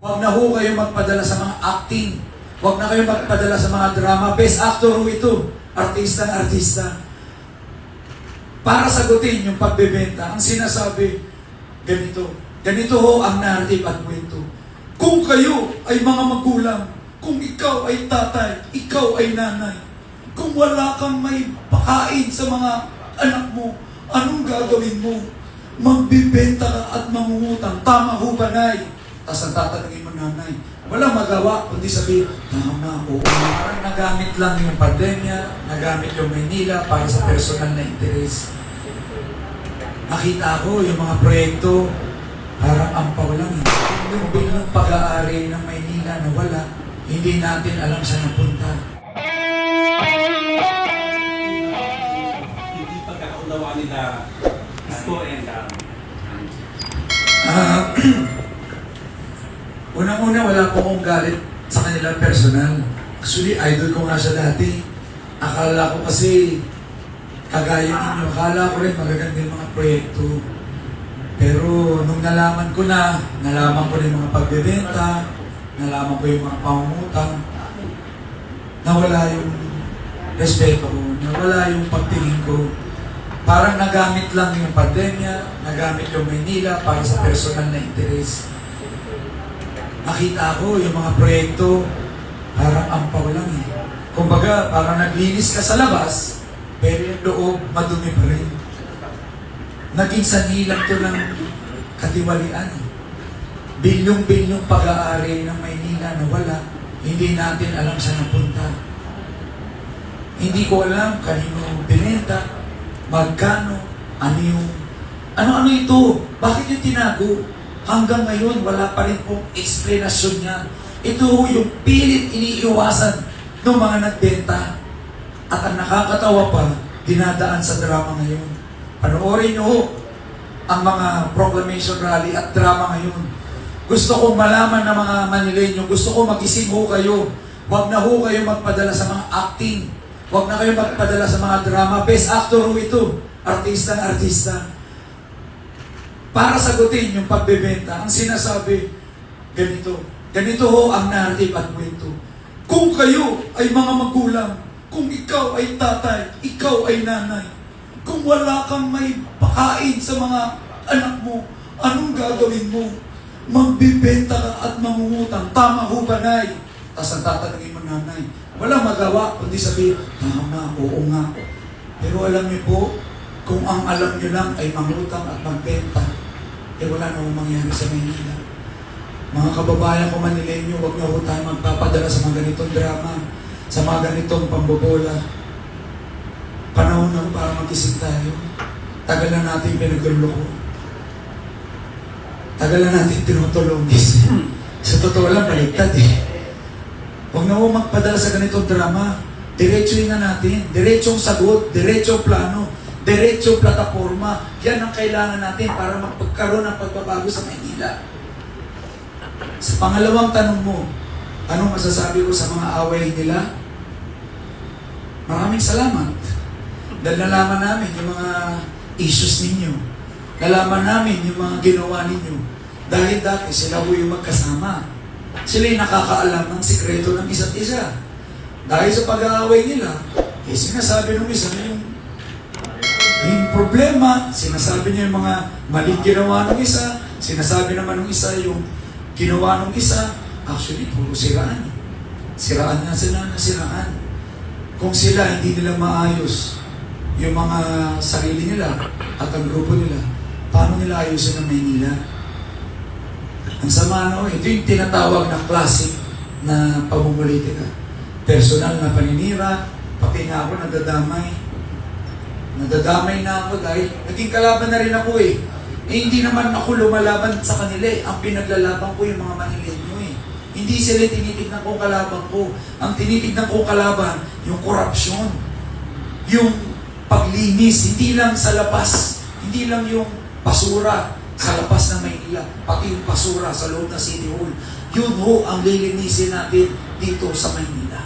Huwag na ho kayo magpadala sa mga acting. Huwag na kayo magpadala sa mga drama. Best actor ho ito. Artista. Para sagutin yung pagbebenta, ang sinasabi, ganito. Ganito ho ang narrative at kwento. Kung kayo ay mga magulang, kung ikaw ay tatay, ikaw ay nanay, kung wala kang may pakain sa mga anak mo, anong gagawin mo? Magbibenta ka at mangungutang. Tama ho ba, Nay? Tapos ang tatanungin mo, nanay, walang magawa, kundi sabihin, tama, oo. Parang nagamit lang yung pandemya, nagamit yung Maynila para sa personal na interes. Nakita ko yung mga proyekto, parang ampaw lang eh. Yung bilang pag-aari ng Maynila na wala, hindi natin alam saan napunta. Hindi pagkakaunawa nila gusto and Unang-una, wala po akong galit sa kanila personal. Actually, idol ko nga siya dati. Akala ko kasi, kagaya ninyo, akala ko rin magaganda yung mga proyekto. Pero nung nalaman ko rin mga pagbebenta, nalaman ko yung mga pangungutang, nawala yung respeto ko, nawala yung pagtingin ko. Parang nagamit lang yung pandemya, nagamit yung Maynila para sa personal na interes. Nakita ko yung mga proyekto, parang ampaw lang eh. Kumbaga, parang naglinis ka sa labas, pero yung loob, madumi pa rin. Naging sanilang to ng katiwalian eh. Bilyong-bilyong pag-aari ng Maynila na wala, hindi natin alam saan napunta. Hindi ko alam kanino binenta, magkano, ano ito? Bakit yung tinago? Hanggang ngayon, wala pa rin pong explanation niya. Ito yung pilit iniiwasan ng mga nagbenta. At ang nakakatawa pa, dinadaan sa drama ngayon. Panoorin niyo ho ang mga proclamation rally at drama ngayon. Gusto kong malaman ng mga Manileño, gusto ko magising ho kayo. Huwag na ho kayo magpadala sa mga acting. Huwag na kayo magpadala sa mga drama. Best actor ho ito. Artista. Para sagutin yung pagbebenta, ang sinasabi, ganito. Ganito ho ang narrative at kwento. Kung kayo ay mga magulang, kung ikaw ay tatay, ikaw ay nanay, kung wala kang may pakain sa mga anak mo, anong gagawin mo? Magbibenta ka at mangungutang. Tama ho ba, Nay? Tapos ang tatanungin mo, nanay, walang magawa, kundi sabihin, tama, oo nga. Pero alam niyo po, kung ang alam niyo lang ay mangutang at magbenta, wala na akong mangyari sa Maynila. Mga kababayan ko Manileño, huwag na ho tayo magpapadala sa mga ganitong drama, sa mga ganitong pambobola. Panahon na para magising tayo. Tagal na natin pinagluloko. Tagal na natin tinutulongis. Sa totoo lang, baliktad eh. Huwag na ho magpadala sa ganitong drama. Diretsuhin na natin. Diretsong sagot, diretsong plano, diretsong plataforma. Yan ang kailangan natin para magpagkaroon ng pagbabago sa Maynila. Sa pangalawang tanong mo, anong masasabi ko sa mga away nila? Maraming salamat. Dahil nalaman namin yung mga issues ninyo. Nalaman namin yung mga ginawa ninyo. Dahil dati sila ho yung magkasama. Sila yung nakakaalam ng sikreto ng isa't isa. Dahil sa pag-aaway nila, sinasabi ng isa yung problema, sinasabi niya yung mga maling ginawa ng isa, sinasabi naman ng isa yung ginawa ng isa, actually, puro siraan. Siraan nga sila na siraan. Kung sila hindi nila maayos yung mga sarili nila at ang grupo nila, paano nila ayusin ang Maynila? Ang sama ito yung tinatawag na classic na pamumulitika. Personal na paninira, pati nga ako nadadamay. Nadadamay na ako dahil naging kalaban na rin ako eh. Hindi naman ako lumalaban sa kanila eh. Ang pinaglalaban ko yung mga Manileño eh. Hindi sila tinitignan kong kalaban ko. Ang tinitignan kong kalaban, yung korupsyon. Yung paglinis, hindi lang sa labas. Hindi lang yung basura sa labas ng Maynila. Pati yung basura sa loob ng City Hall. Yun ho ang lilinisin natin dito sa Maynila.